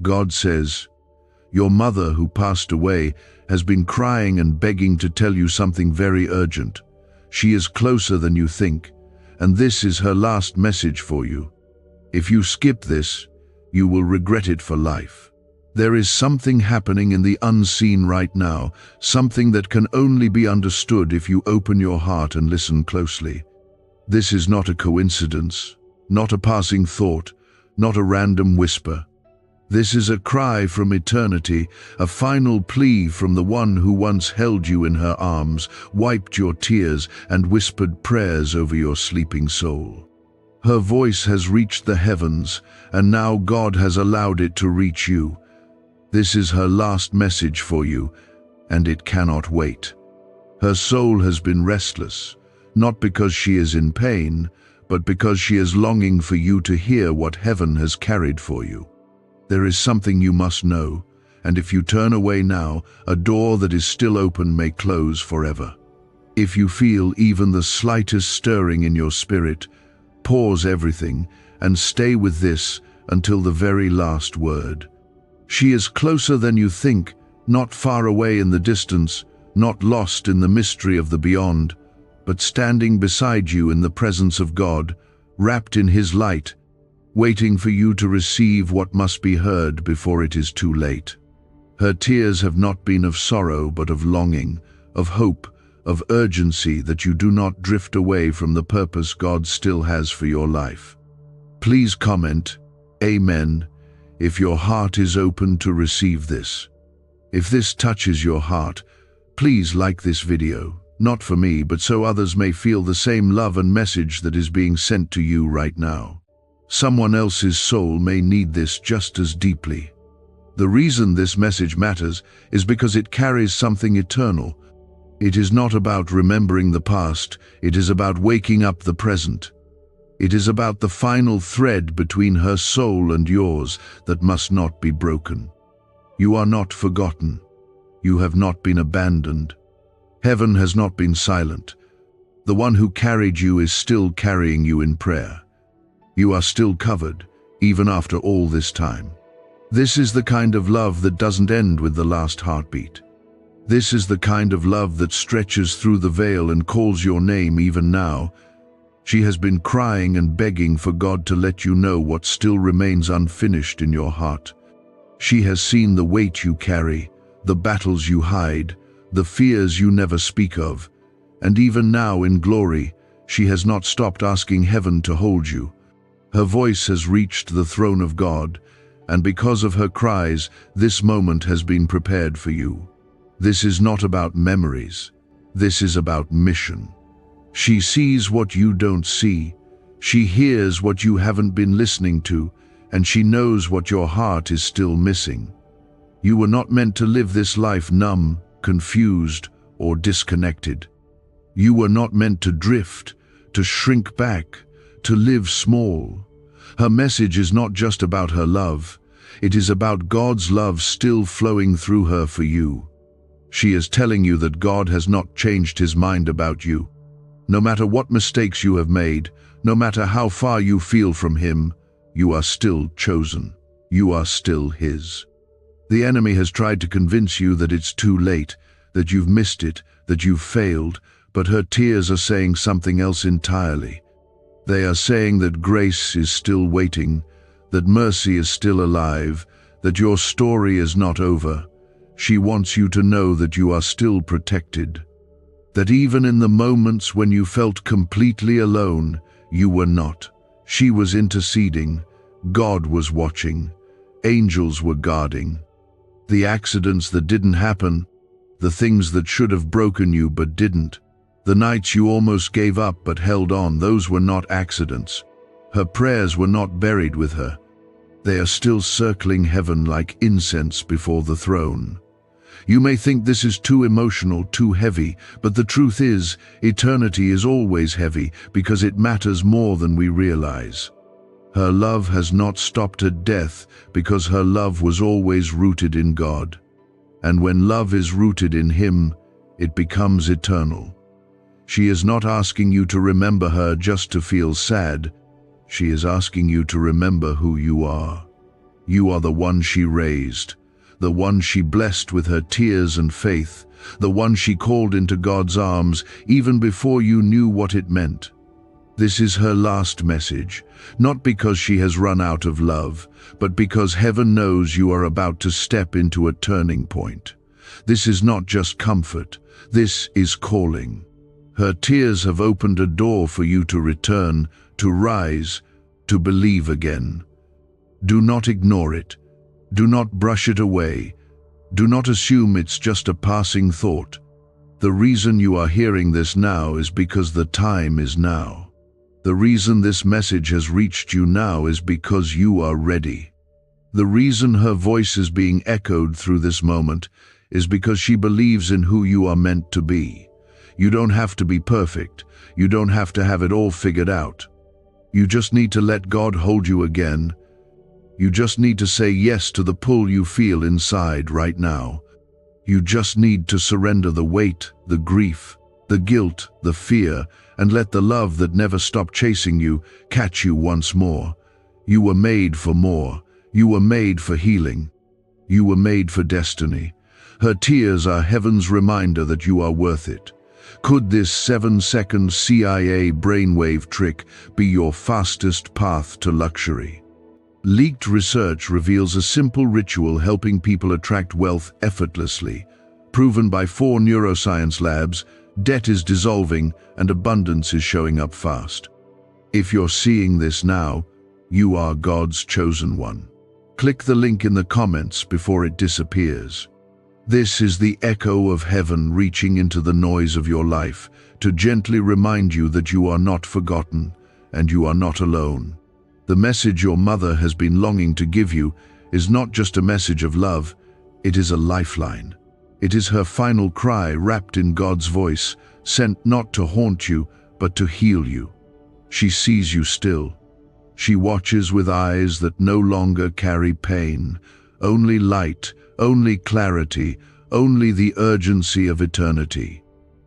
God says, "Your mother who passed away has been crying and begging to tell you something very urgent. She is closer than you think, and this is her last message for you. If you skip this, you will regret it for life." There is something happening in the unseen right now, something that can only be understood if you open your heart and listen closely. This is not a coincidence, not a passing thought, not a random whisper. This is a cry from eternity, a final plea from the one who once held you in her arms, wiped your tears, and whispered prayers over your sleeping soul. Her voice has reached the heavens, and now God has allowed it to reach you. This is her last message for you, and it cannot wait. Her soul has been restless, not because she is in pain, but because she is longing for you to hear what heaven has carried for you. There is something you must know, and if you turn away now, a door that is still open may close forever. If you feel even the slightest stirring in your spirit, pause everything and stay with this until the very last word. She is closer than you think, not far away in the distance, not lost in the mystery of the beyond, but standing beside you in the presence of God, wrapped in His light, waiting for you to receive what must be heard before it is too late. Her tears have not been of sorrow but of longing, of hope, of urgency that you do not drift away from the purpose God still has for your life. Please comment, Amen, if your heart is open to receive this. If this touches your heart, please like this video, not for me, but so others may feel the same love and message that is being sent to you right now. Someone else's soul may need this just as deeply. The reason this message matters is because it carries something eternal. It is not about remembering the past, it is about waking up the present. It is about the final thread between her soul and yours that must not be broken. You are not forgotten. You have not been abandoned. Heaven has not been silent. The one who carried you is still carrying you in prayer. You are still covered, even after all this time. This is the kind of love that doesn't end with the last heartbeat. This is the kind of love that stretches through the veil and calls your name even now. She has been crying and begging for God to let you know what still remains unfinished in your heart. She has seen the weight you carry, the battles you hide, the fears you never speak of, and even now in glory, she has not stopped asking heaven to hold you. Her voice has reached the throne of God, and because of her cries, this moment has been prepared for you. This is not about memories. This is about mission. She sees what you don't see. She hears what you haven't been listening to, and she knows what your heart is still missing. You were not meant to live this life numb, confused, or disconnected. You were not meant to drift, to shrink back, to live small. Her message is not just about her love. It is about God's love still flowing through her for you. She is telling you that God has not changed His mind about you. No matter what mistakes you have made, no matter how far you feel from Him, you are still chosen. You are still His. The enemy has tried to convince you that it's too late, that you've missed it, that you've failed, but her tears are saying something else entirely. They are saying that grace is still waiting, that mercy is still alive, that your story is not over. She wants you to know that you are still protected. That even in the moments when you felt completely alone, you were not. She was interceding. God was watching. Angels were guarding. The accidents that didn't happen, the things that should have broken you but didn't, the nights you almost gave up but held on, those were not accidents. Her prayers were not buried with her. They are still circling heaven like incense before the throne. You may think this is too emotional, too heavy, but the truth is, eternity is always heavy because it matters more than we realize. Her love has not stopped at death because her love was always rooted in God. And when love is rooted in Him, it becomes eternal. She is not asking you to remember her just to feel sad. She is asking you to remember who you are. You are the one she raised, the one she blessed with her tears and faith, the one she called into God's arms even before you knew what it meant. This is her last message, not because she has run out of love, but because heaven knows you are about to step into a turning point. This is not just comfort, this is calling. Her tears have opened a door for you to return, to rise, to believe again. Do not ignore it. Do not brush it away. Do not assume it's just a passing thought. The reason you are hearing this now is because the time is now. The reason this message has reached you now is because you are ready. The reason her voice is being echoed through this moment is because she believes in who you are meant to be. You don't have to be perfect. You don't have to have it all figured out. You just need to let God hold you again. You just need to say yes to the pull you feel inside right now. You just need to surrender the weight, the grief, the guilt, the fear, and let the love that never stopped chasing you catch you once more. You were made for more. You were made for healing. You were made for destiny. Her tears are heaven's reminder that you are worth it. Could this 7-second CIA brainwave trick be your fastest path to luxury? Leaked research reveals a simple ritual helping people attract wealth effortlessly. Proven by 4 neuroscience labs, debt is dissolving and abundance is showing up fast. If you're seeing this now, you are God's chosen one. Click the link in the comments before it disappears. This is the echo of heaven reaching into the noise of your life to gently remind you that you are not forgotten and you are not alone. The message your mother has been longing to give you is not just a message of love, it is a lifeline. It is her final cry wrapped in God's voice, sent not to haunt you, but to heal you. She sees you still. She watches with eyes that no longer carry pain, only light, only clarity, only the urgency of eternity.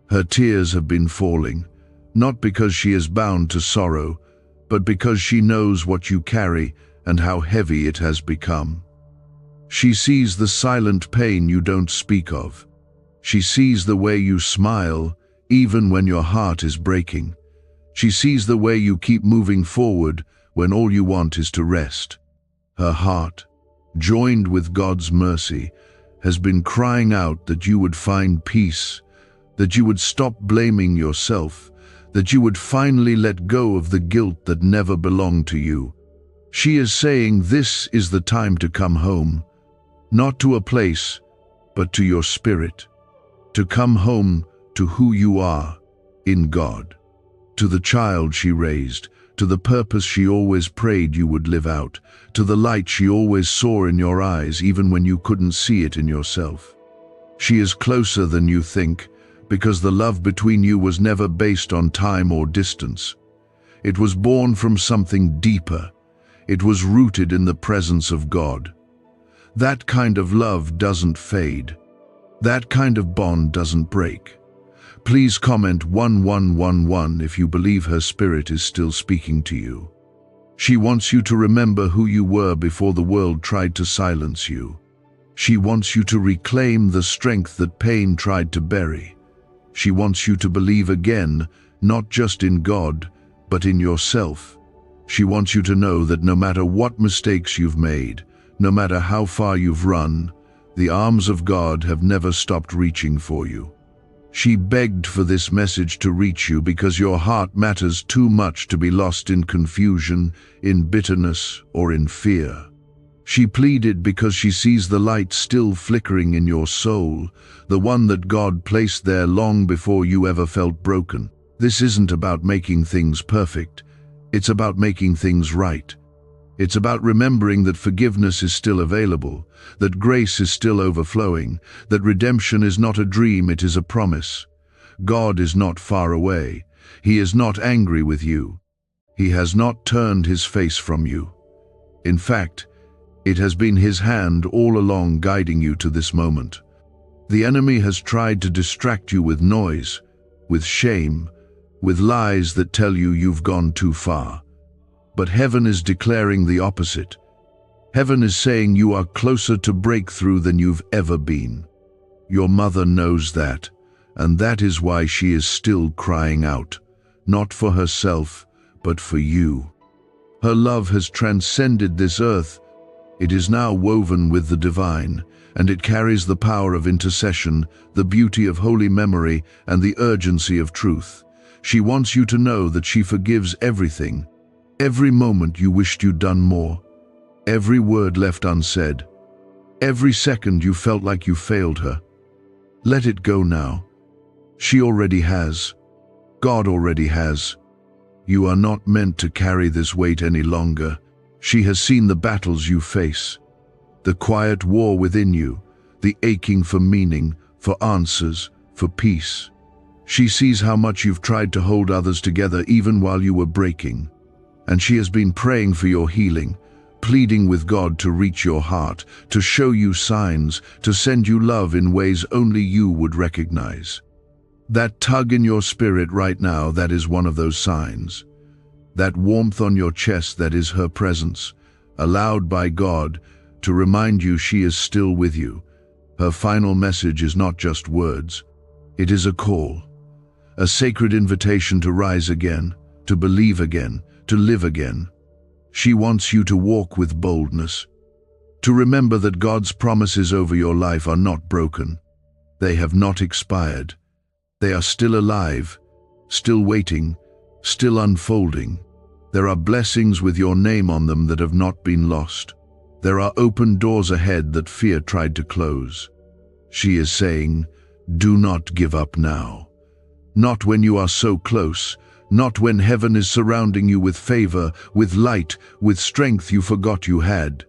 Her tears have been falling, not because she is bound to sorrow, but because she knows what you carry and how heavy it has become. She sees the silent pain you don't speak of. She sees the way you smile, even when your heart is breaking. She sees the way you keep moving forward when all you want is to rest. Her heart, joined with God's mercy, has been crying out that you would find peace, that you would stop blaming yourself, that you would finally let go of the guilt that never belonged to you. She is saying this is the time to come home. Not to a place, but to your spirit. To come home to who you are in God. To the child she raised, to the purpose she always prayed you would live out, to the light she always saw in your eyes even when you couldn't see it in yourself. She is closer than you think, because the love between you was never based on time or distance. It was born from something deeper. It was rooted in the presence of God. That kind of love doesn't fade. That kind of bond doesn't break. Please comment 1111 if you believe her spirit is still speaking to you. She wants you to remember who you were before the world tried to silence you. She wants you to reclaim the strength that pain tried to bury. She wants you to believe again, not just in God, but in yourself. She wants you to know that no matter what mistakes you've made, no matter how far you've run, the arms of God have never stopped reaching for you. She begged for this message to reach you because your heart matters too much to be lost in confusion, in bitterness, or in fear. She pleaded because she sees the light still flickering in your soul, the one that God placed there long before you ever felt broken. This isn't about making things perfect. It's about making things right. It's about remembering that forgiveness is still available, that grace is still overflowing, that redemption is not a dream, it is a promise. God is not far away. He is not angry with you. He has not turned his face from you. In fact, it has been his hand all along guiding you to this moment. The enemy has tried to distract you with noise, with shame, with lies that tell you you've gone too far. But heaven is declaring the opposite. Heaven is saying you are closer to breakthrough than you've ever been. Your mother knows that, and that is why she is still crying out, not for herself, but for you. Her love has transcended this earth. It is now woven with the divine, and it carries the power of intercession, the beauty of holy memory, and the urgency of truth. She wants you to know that she forgives everything, every moment you wished you'd done more, every word left unsaid, every second you felt like you failed her. Let it go now. She already has. God already has. You are not meant to carry this weight any longer. She has seen the battles you face, the quiet war within you, the aching for meaning, for answers, for peace. She sees how much you've tried to hold others together even while you were breaking. And she has been praying for your healing, pleading with God to reach your heart, to show you signs, to send you love in ways only you would recognize. That tug in your spirit right now, that is one of those signs. That warmth on your chest, that is her presence, allowed by God to remind you she is still with you. Her final message is not just words. It is a call, a sacred invitation to rise again, to believe again, to live again. She wants you to walk with boldness, to remember that God's promises over your life are not broken. They have not expired. They are still alive, still waiting, still unfolding. There are blessings with your name on them that have not been lost. There are open doors ahead that fear tried to close. She is saying, do not give up now. Not when you are so close, not when heaven is surrounding you with favor, with light, with strength you forgot you had.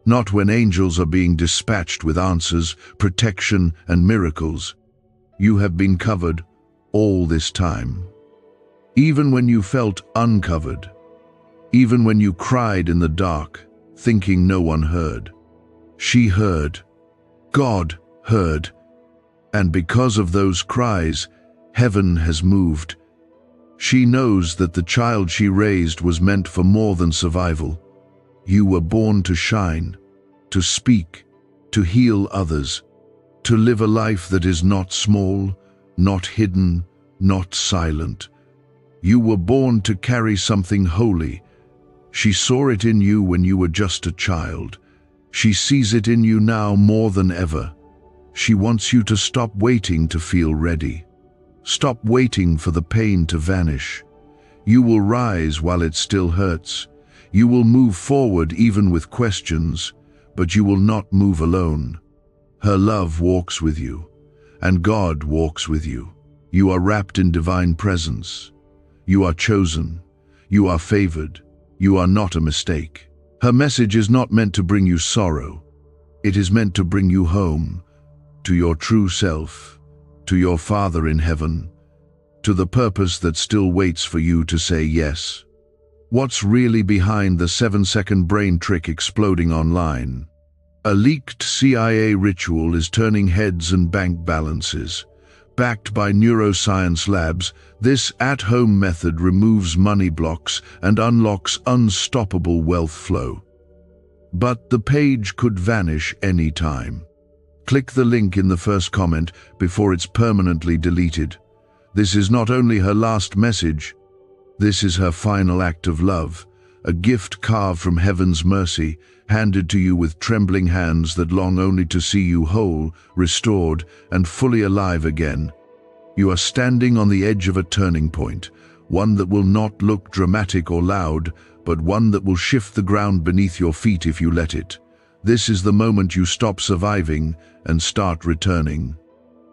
Not when angels are being dispatched with answers, protection, and miracles. You have been covered all this time. Even when you felt uncovered. Even when you cried in the dark, thinking no one heard. She heard. God heard. And because of those cries, heaven has moved. She knows that the child she raised was meant for more than survival. You were born to shine, to speak, to heal others, to live a life that is not small, not hidden, not silent. You were born to carry something holy. She saw it in you when you were just a child. She sees it in you now more than ever. She wants you to stop waiting to feel ready. Stop waiting for the pain to vanish. You will rise while it still hurts. You will move forward even with questions, but you will not move alone. Her love walks with you, and God walks with you. You are wrapped in divine presence. You are chosen. You are favored. You are not a mistake. Her message is not meant to bring you sorrow. It is meant to bring you home, to your true self, to your Father in heaven, to the purpose that still waits for you to say yes. What's really behind the 7-second brain trick exploding online? A leaked CIA ritual is turning heads and bank balances. Backed by neuroscience labs, this at-home method removes money blocks and unlocks unstoppable wealth flow. But the page could vanish any time. Click the link in the first comment before it's permanently deleted. This is not only her last message, this is her final act of love, a gift carved from heaven's mercy, handed to you with trembling hands that long only to see you whole, restored, and fully alive again. You are standing on the edge of a turning point, one that will not look dramatic or loud, but one that will shift the ground beneath your feet if you let it. This is the moment you stop surviving and start returning.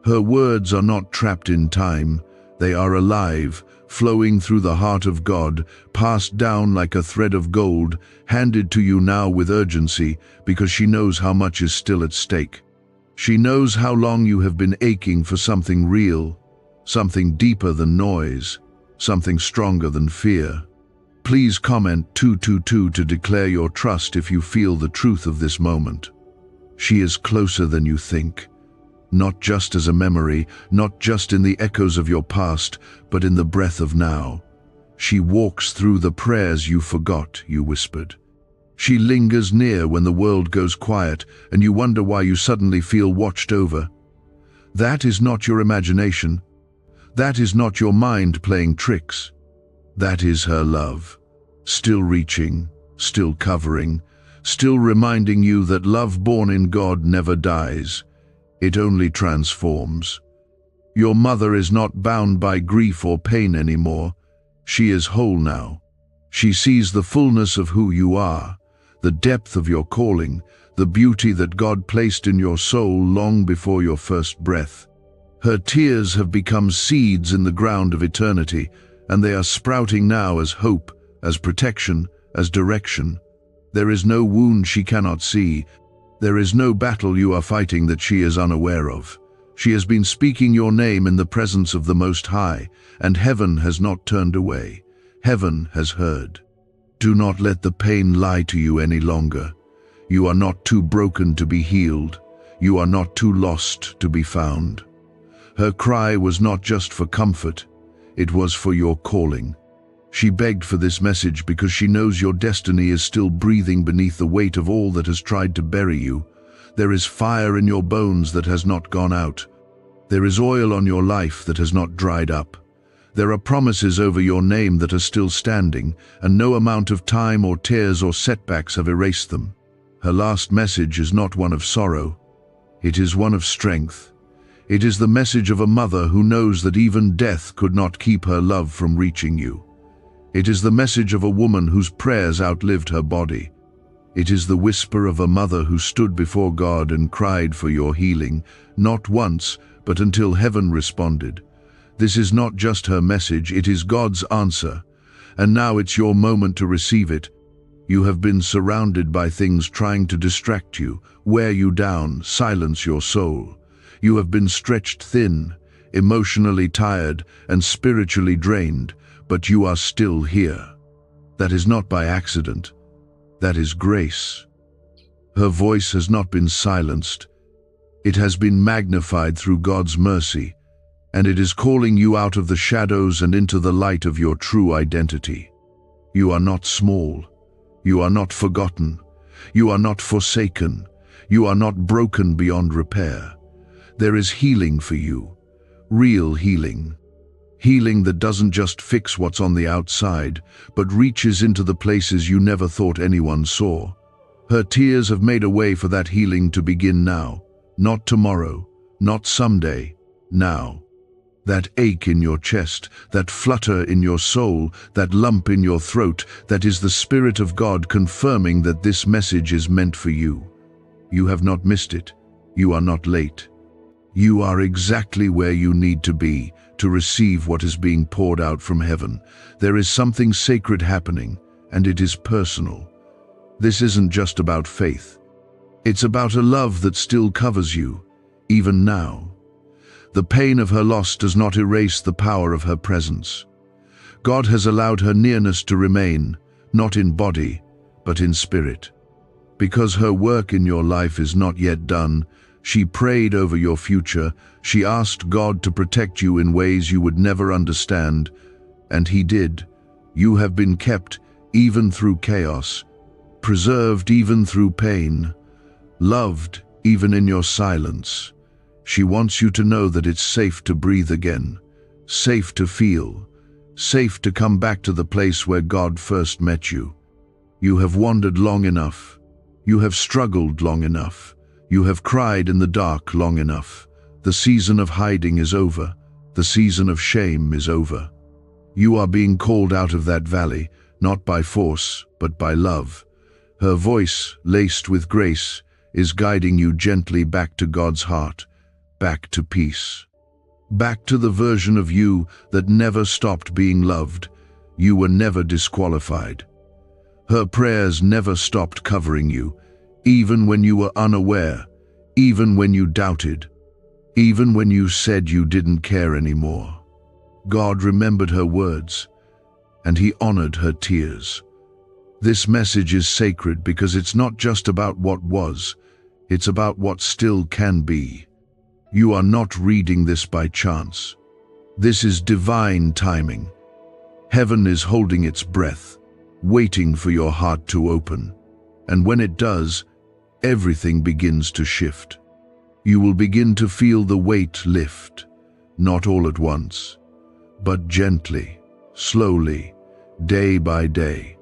Her words are not trapped in time. They are alive, flowing through the heart of God, passed down like a thread of gold, handed to you now with urgency because she knows how much is still at stake. She knows how long you have been aching for something real, something deeper than noise, something stronger than fear. Please comment 222 to declare your trust if you feel the truth of this moment. She is closer than you think. Not just as a memory, not just in the echoes of your past, but in the breath of now. She walks through the prayers you forgot, you whispered. She lingers near when the world goes quiet and you wonder why you suddenly feel watched over. That is not your imagination. That is not your mind playing tricks. That is her love, still reaching, still covering, still reminding you that love born in God never dies. It only transforms. Your mother is not bound by grief or pain anymore. She is whole now. She sees the fullness of who you are, the depth of your calling, the beauty that God placed in your soul long before your first breath. Her tears have become seeds in the ground of eternity, and they are sprouting now as hope, as protection, as direction. There is no wound she cannot see. There is no battle you are fighting that she is unaware of. She has been speaking your name in the presence of the Most High, and heaven has not turned away. Heaven has heard. Do not let the pain lie to you any longer. You are not too broken to be healed. You are not too lost to be found. Her cry was not just for comfort, it was for your calling. She begged for this message because she knows your destiny is still breathing beneath the weight of all that has tried to bury you. There is fire in your bones that has not gone out. There is oil on your life that has not dried up. There are promises over your name that are still standing, and no amount of time or tears or setbacks have erased them. Her last message is not one of sorrow. It is one of strength. It is the message of a mother who knows that even death could not keep her love from reaching you. It is the message of a woman whose prayers outlived her body. It is the whisper of a mother who stood before God and cried for your healing, not once, but until heaven responded. This is not just her message, it is God's answer. And now it's your moment to receive it. You have been surrounded by things trying to distract you, wear you down, silence your soul. You have been stretched thin, emotionally tired, and spiritually drained, but you are still here. That is not by accident. That is grace. Her voice has not been silenced. It has been magnified through God's mercy, and it is calling you out of the shadows and into the light of your true identity. You are not small. You are not forgotten. You are not forsaken. You are not broken beyond repair. There is healing for you, real healing. Healing that doesn't just fix what's on the outside, but reaches into the places you never thought anyone saw. Her tears have made a way for that healing to begin now, not tomorrow, not someday, now. That ache in your chest, that flutter in your soul, that lump in your throat, that is the Spirit of God confirming that this message is meant for you. You have not missed it. You are not late. You are exactly where you need to be to receive what is being poured out from heaven. There is something sacred happening, and it is personal. This isn't just about faith. It's about a love that still covers you, even now. The pain of her loss does not erase the power of her presence. God has allowed her nearness to remain, not in body, but in spirit. Because her work in your life is not yet done, she prayed over your future. She asked God to protect you in ways you would never understand, and He did. You have been kept even through chaos, preserved even through pain, loved even in your silence. She wants you to know that it's safe to breathe again, safe to feel, safe to come back to the place where God first met you. You have wandered long enough. You have struggled long enough. You have cried in the dark long enough. The season of hiding is over. The season of shame is over. You are being called out of that valley, not by force, but by love. Her voice, laced with grace, is guiding you gently back to God's heart, back to peace. Back to the version of you that never stopped being loved. You were never disqualified. Her prayers never stopped covering you, even when you were unaware, even when you doubted, even when you said you didn't care anymore. God remembered her words, and He honored her tears. This message is sacred because it's not just about what was, it's about what still can be. You are not reading this by chance. This is divine timing. Heaven is holding its breath, waiting for your heart to open. And when it does, everything begins to shift. You will begin to feel the weight lift, not all at once, but gently, slowly, day by day,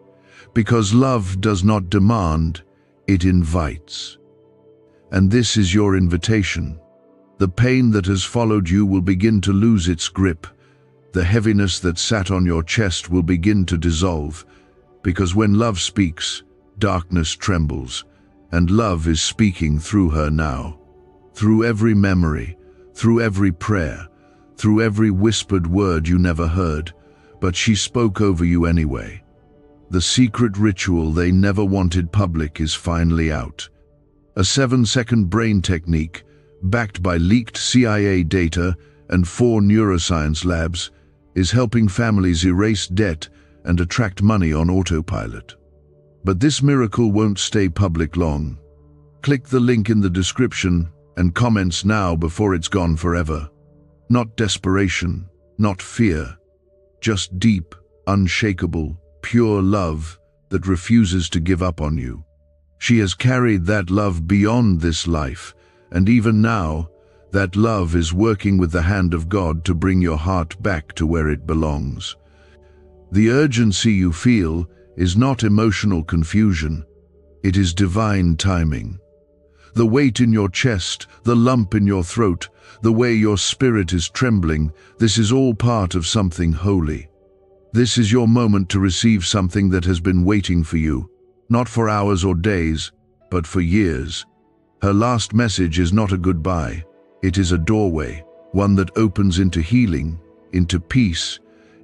because love does not demand, it invites. And this is your invitation. The pain that has followed you will begin to lose its grip. The heaviness that sat on your chest will begin to dissolve, because when love speaks, darkness trembles, and love is speaking through her now. Through every memory, through every prayer, through every whispered word you never heard, but she spoke over you anyway. The secret ritual they never wanted public is finally out. A 7-second brain technique, backed by leaked CIA data and 4 neuroscience labs, is helping families erase debt and attract money on autopilot. But this miracle won't stay public long. Click the link in the description and comments now before it's gone forever. Not desperation, not fear, just deep, unshakable, pure love that refuses to give up on you. She has carried that love beyond this life, and even now, that love is working with the hand of God to bring your heart back to where it belongs. The urgency you feel is not emotional confusion, it is divine timing. The weight in your chest, the lump in your throat, the way your spirit is trembling, this is all part of something holy. This is your moment to receive something that has been waiting for you, not for hours or days, but for years. Her last message is not a goodbye. It is a doorway, one that opens into healing, into peace,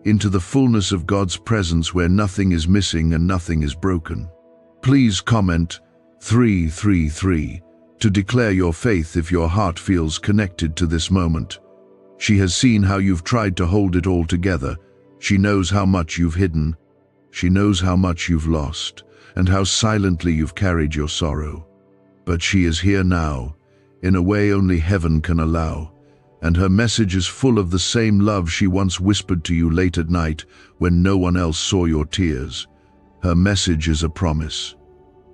into the fullness of God's presence where nothing is missing and nothing is broken. Please comment 333 to declare your faith if your heart feels connected to this moment. She has seen how you've tried to hold it all together. She knows how much you've hidden. She knows how much you've lost and how silently you've carried your sorrow. But she is here now, in a way only heaven can allow, and her message is full of the same love she once whispered to you late at night when no one else saw your tears. Her message is a promise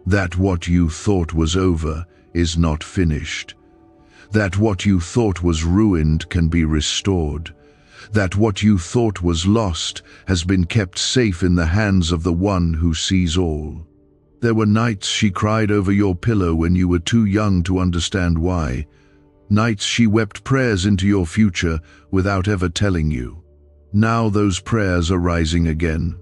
that what you thought was over is not finished, that what you thought was ruined can be restored, that what you thought was lost has been kept safe in the hands of the one who sees all. There were nights she cried over your pillow when you were too young to understand why. Nights she wept prayers into your future without ever telling you. Now those prayers are rising again,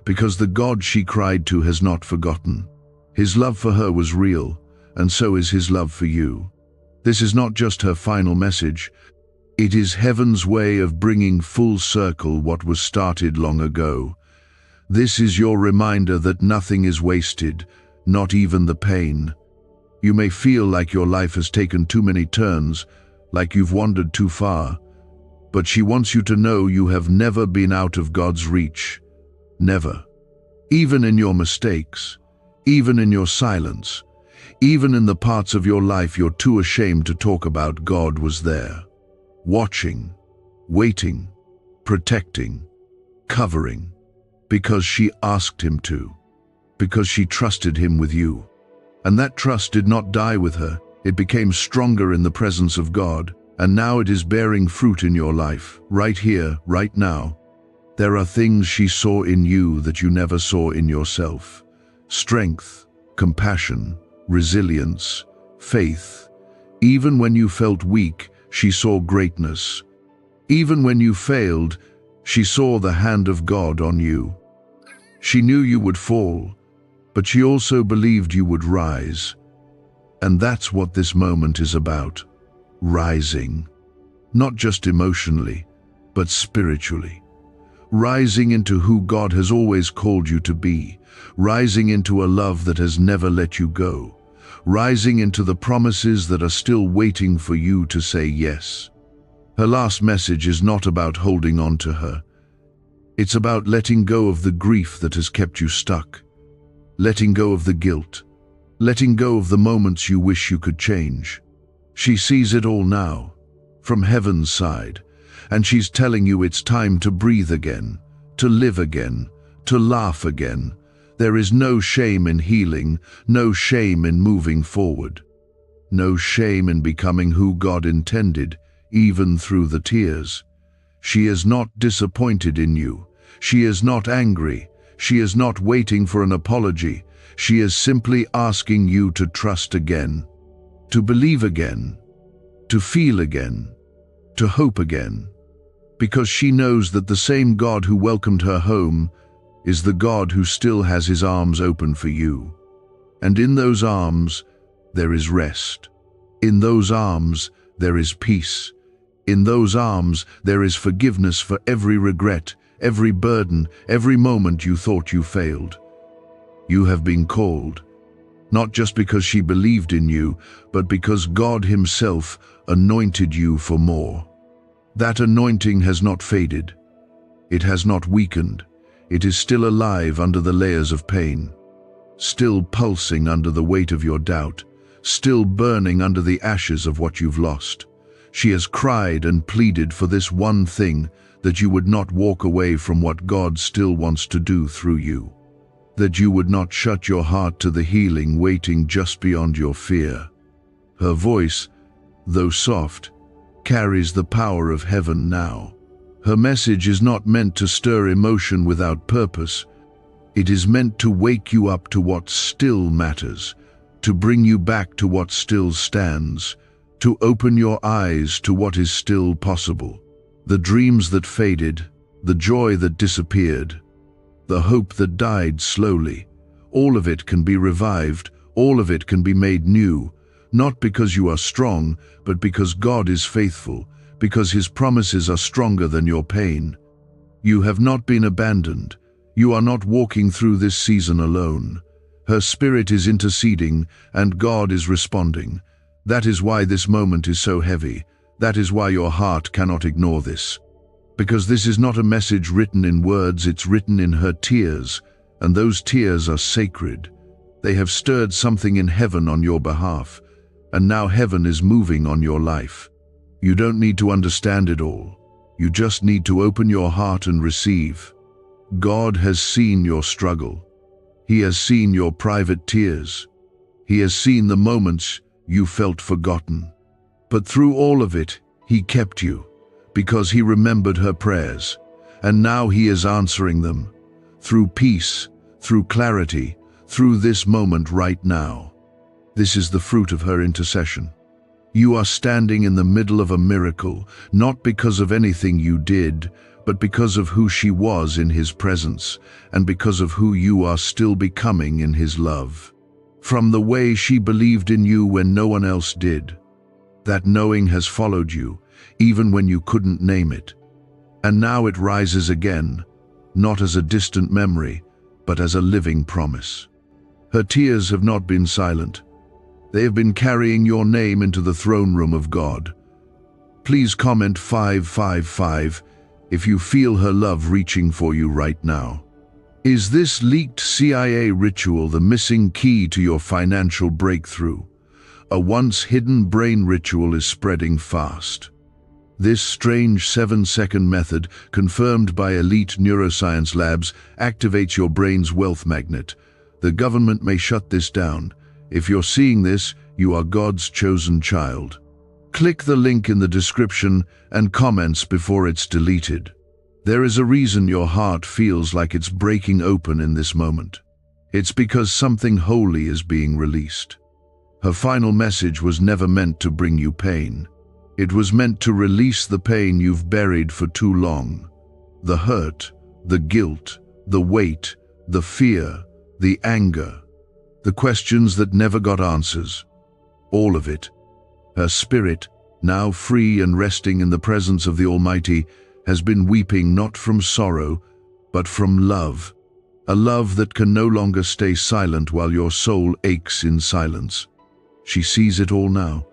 because the God she cried to has not forgotten. His love for her was real, and so is his love for you. This is not just her final message. It is heaven's way of bringing full circle what was started long ago. This is your reminder that nothing is wasted, not even the pain. You may feel like your life has taken too many turns, like you've wandered too far, but she wants you to know you have never been out of God's reach. Never. Even in your mistakes, even in your silence, even in the parts of your life you're too ashamed to talk about, God was there. Watching, waiting, protecting, covering. Because she asked him to, because she trusted him with you. And that trust did not die with her, it became stronger in the presence of God, and now it is bearing fruit in your life, right here, right now. There are things she saw in you that you never saw in yourself. Strength, compassion, resilience, faith. Even when you felt weak, she saw greatness. Even when you failed, she saw the hand of God on you. She knew you would fall, but she also believed you would rise. And that's what this moment is about. Rising. Not just emotionally, but spiritually. Rising into who God has always called you to be. Rising into a love that has never let you go. Rising into the promises that are still waiting for you to say yes. Her last message is not about holding on to her. It's about letting go of the grief that has kept you stuck. Letting go of the guilt. Letting go of the moments you wish you could change. She sees it all now, from heaven's side, and she's telling you it's time to breathe again, to live again, to laugh again. There is no shame in healing, no shame in moving forward, no shame in becoming who God intended, even through the tears. She is not disappointed in you. She is not angry. She is not waiting for an apology. She is simply asking you to trust again, to believe again, to feel again, to hope again, because she knows that the same God who welcomed her home is the God who still has his arms open for you. And in those arms, there is rest. In those arms, there is peace. In those arms, there is forgiveness for every regret, every burden, every moment you thought you failed. You have been called, not just because she believed in you, but because God himself anointed you for more. That anointing has not faded. It has not weakened. It is still alive under the layers of pain, still pulsing under the weight of your doubt, still burning under the ashes of what you've lost. She has cried and pleaded for this one thing, that you would not walk away from what God still wants to do through you, that you would not shut your heart to the healing waiting just beyond your fear. Her voice, though soft, carries the power of heaven now. Her message is not meant to stir emotion without purpose. It is meant to wake you up to what still matters, to bring you back to what still stands, to open your eyes to what is still possible. The dreams that faded, the joy that disappeared, the hope that died slowly, all of it can be revived, all of it can be made new, not because you are strong, but because God is faithful, because his promises are stronger than your pain. You have not been abandoned. You are not walking through this season alone. Her spirit is interceding, and God is responding. That is why this moment is so heavy. That is why your heart cannot ignore this. Because this is not a message written in words, it's written in her tears, and those tears are sacred. They have stirred something in heaven on your behalf, and now heaven is moving on your life. You don't need to understand it all. You just need to open your heart and receive. God has seen your struggle. He has seen your private tears. He has seen the moments you felt forgotten. But through all of it, he kept you, because he remembered her prayers. And now he is answering them, through peace, through clarity, through this moment right now. This is the fruit of her intercession. You are standing in the middle of a miracle, not because of anything you did, but because of who she was in his presence, and because of who you are still becoming in his love. From the way she believed in you when no one else did. That knowing has followed you, even when you couldn't name it. And now it rises again, not as a distant memory, but as a living promise. Her tears have not been silent. They have been carrying your name into the throne room of God. Please comment 555 if you feel her love reaching for you right now. Is this leaked CIA ritual the missing key to your financial breakthrough? A once hidden brain ritual is spreading fast. This strange 7-second method, confirmed by elite neuroscience labs, activates your brain's wealth magnet. The government may shut this down. If you're seeing this, you are God's chosen child. Click the link in the description and comments before it's deleted. There is a reason your heart feels like it's breaking open in this moment. It's because something holy is being released. Her final message was never meant to bring you pain. It was meant to release the pain you've buried for too long. The hurt, the guilt, the weight, the fear, the anger, the questions that never got answers. All of it. Her spirit, now free and resting in the presence of the Almighty, has been weeping not from sorrow, but from love. A love that can no longer stay silent while your soul aches in silence. She sees it all now.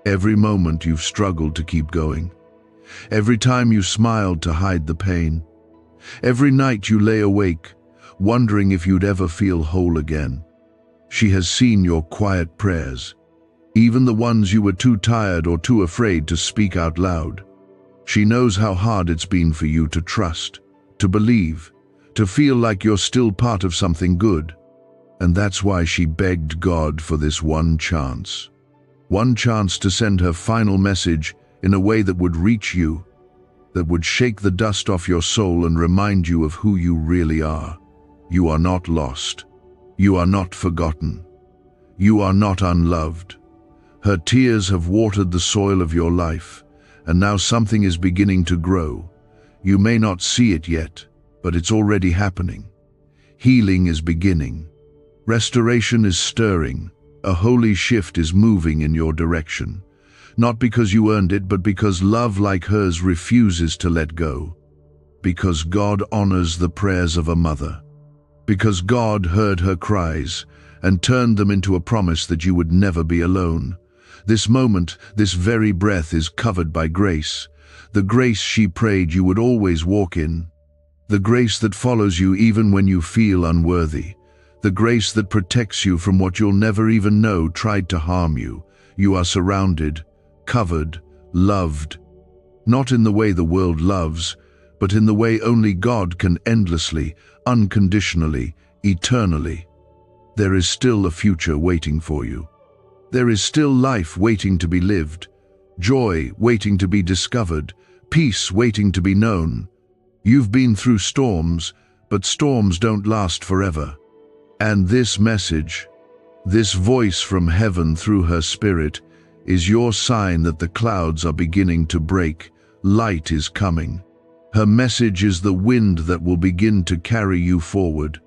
Every moment you've struggled to keep going. Every time you smiled to hide the pain. Every night you lay awake, wondering if you'd ever feel whole again. She has seen your quiet prayers, even the ones you were too tired or too afraid to speak out loud. She knows how hard it's been for you to trust, to believe, to feel like you're still part of something good. And that's why she begged God for this one chance to send her final message in a way that would reach you, that would shake the dust off your soul and remind you of who you really are. You are not lost. You are not forgotten. You are not unloved. Her tears have watered the soil of your life, and now something is beginning to grow. You may not see it yet, but it's already happening. Healing is beginning. Restoration is stirring. A holy shift is moving in your direction. Not because you earned it, but because love like hers refuses to let go. Because God honors the prayers of a mother. Because God heard her cries and turned them into a promise that you would never be alone. This moment, this very breath is covered by grace. The grace she prayed you would always walk in. The grace that follows you even when you feel unworthy. The grace that protects you from what you'll never even know tried to harm you. You are surrounded, covered, loved. Not in the way the world loves, but in the way only God can, endlessly, unconditionally, eternally. There is still a future waiting for you. There is still life waiting to be lived, joy waiting to be discovered, peace waiting to be known. You've been through storms, but storms don't last forever. And this message, this voice from heaven through her spirit, is your sign that the clouds are beginning to break. Light is coming. Her message is the wind that will begin to carry you forward.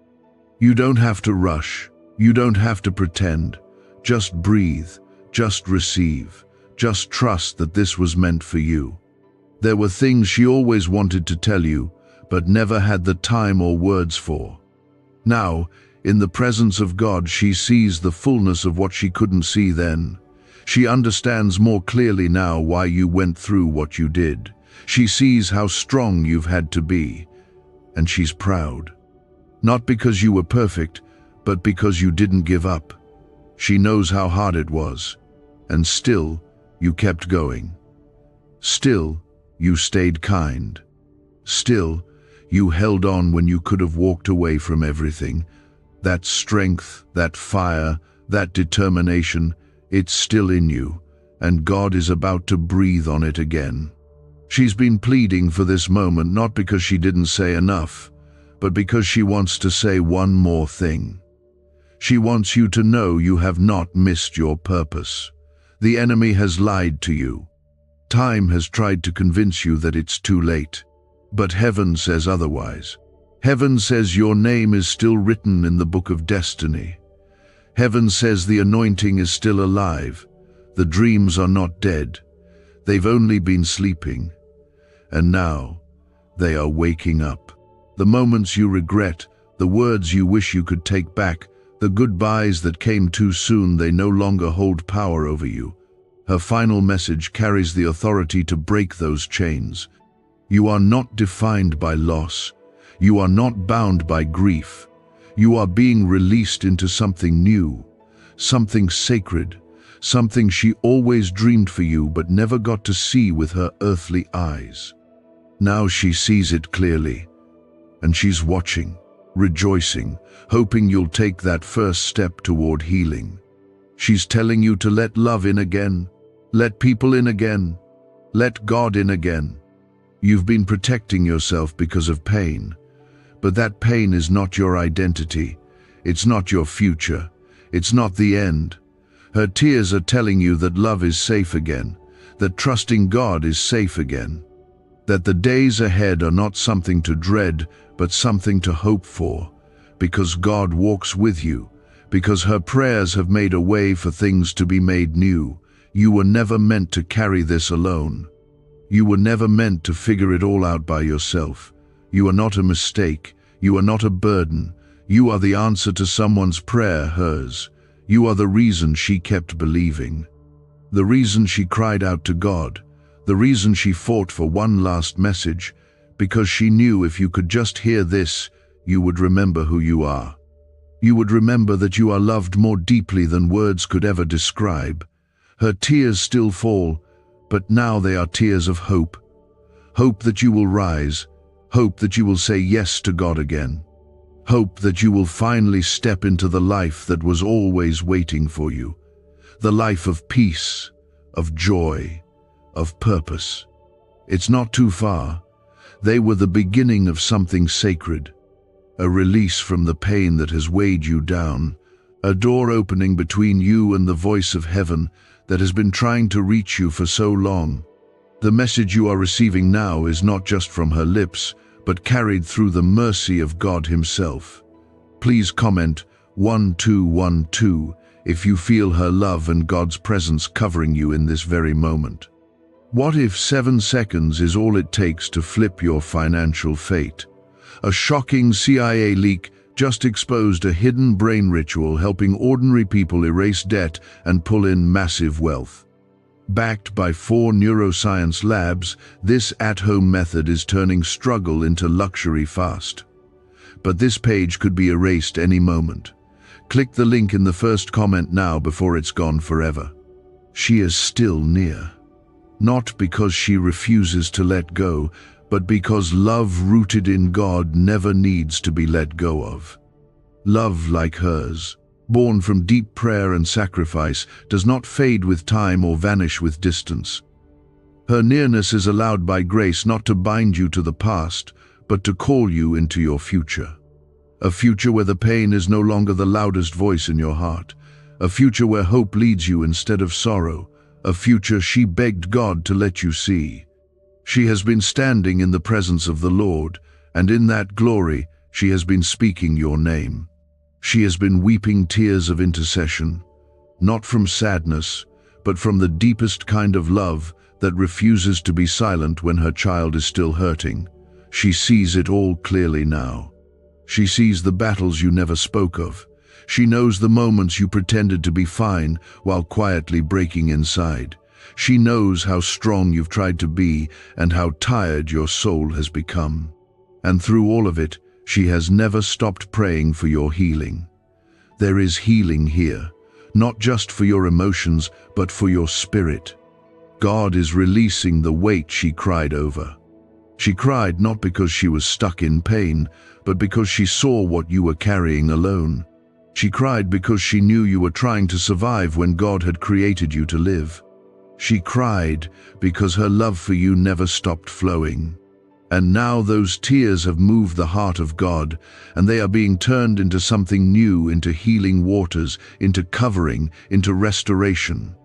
You don't have to rush. You don't have to pretend. Just breathe. Just receive. Just trust that this was meant for you. There were things she always wanted to tell you, but never had the time or words for. Now, in the presence of God, she sees the fullness of what she couldn't see then. She understands more clearly now why you went through what you did. She sees how strong you've had to be, and she's proud. Not because you were perfect, but because you didn't give up. She knows how hard it was, and still you kept going. Still, you stayed kind. Still, you held on when you could have walked away from everything. That strength, that fire, that determination, it's still in you, and God is about to breathe on it again. She's been pleading for this moment not because she didn't say enough, but because she wants to say one more thing. She wants you to know you have not missed your purpose. The enemy has lied to you. Time has tried to convince you that it's too late. But heaven says otherwise. Heaven says your name is still written in the book of destiny. Heaven says the anointing is still alive. The dreams are not dead. They've only been sleeping. And now, they are waking up. The moments you regret, the words you wish you could take back, the goodbyes that came too soon, they no longer hold power over you. Her final message carries the authority to break those chains. You are not defined by loss. You are not bound by grief. You are being released into something new, something sacred, something she always dreamed for you but never got to see with her earthly eyes. Now she sees it clearly, and she's watching, rejoicing, hoping you'll take that first step toward healing. She's telling you to let love in again, let people in again, let God in again. You've been protecting yourself because of pain, but that pain is not your identity. It's not your future. It's not the end. Her tears are telling you that love is safe again, that trusting God is safe again, that the days ahead are not something to dread, but something to hope for, because God walks with you, because her prayers have made a way for things to be made new. You were never meant to carry this alone. You were never meant to figure it all out by yourself. You are not a mistake. You are not a burden. You are the answer to someone's prayer, hers. You are the reason she kept believing. The reason she cried out to God. The reason she fought for one last message. Because she knew if you could just hear this, you would remember who you are. You would remember that you are loved more deeply than words could ever describe. Her tears still fall, but now they are tears of hope. Hope that you will rise. Hope that you will say yes to God again. Hope that you will finally step into the life that was always waiting for you. The life of peace, of joy, of purpose. It's not too far. They were the beginning of something sacred. A release from the pain that has weighed you down. A door opening between you and the voice of heaven that has been trying to reach you for so long. The message you are receiving now is not just from her lips, but carried through the mercy of God Himself. Please comment 1212 if you feel her love and God's presence covering you in this very moment. What if 7 seconds is all it takes to flip your financial fate? A shocking CIA leak just exposed a hidden brain ritual helping ordinary people erase debt and pull in massive wealth. Backed by 4 neuroscience labs, this at-home method is turning struggle into luxury fast. But this page could be erased any moment. Click the link in the first comment now before it's gone forever. She is still near. Not because she refuses to let go, but because love rooted in God never needs to be let go of. Love like hers, born from deep prayer and sacrifice, does not fade with time or vanish with distance. Her nearness is allowed by grace not to bind you to the past, but to call you into your future. A future where the pain is no longer the loudest voice in your heart. A future where hope leads you instead of sorrow. A future she begged God to let you see. She has been standing in the presence of the Lord, and in that glory she has been speaking your name. She has been weeping tears of intercession, not from sadness, but from the deepest kind of love that refuses to be silent when her child is still hurting. She sees it all clearly now. She sees the battles you never spoke of. She knows the moments you pretended to be fine while quietly breaking inside. She knows how strong you've tried to be and how tired your soul has become. And through all of it, she has never stopped praying for your healing. There is healing here, not just for your emotions, but for your spirit. God is releasing the weight she cried over. She cried not because she was stuck in pain, but because she saw what you were carrying alone. She cried because she knew you were trying to survive when God had created you to live. She cried because her love for you never stopped flowing. And now those tears have moved the heart of God, and they are being turned into something new, into healing waters, into covering, into restoration.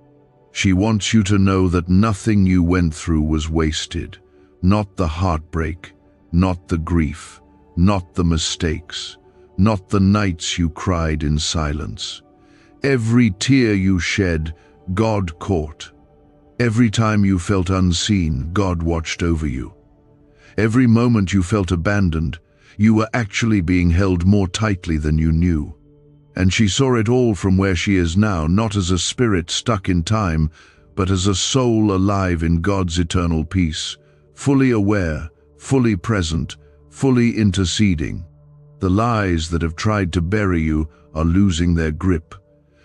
She wants you to know that nothing you went through was wasted. Not the heartbreak, not the grief, not the mistakes, not the nights you cried in silence. Every tear you shed, God caught. Every time you felt unseen, God watched over you. Every moment you felt abandoned, you were actually being held more tightly than you knew. And she saw it all from where she is now, not as a spirit stuck in time, but as a soul alive in God's eternal peace, fully aware, fully present, fully interceding. The lies that have tried to bury you are losing their grip.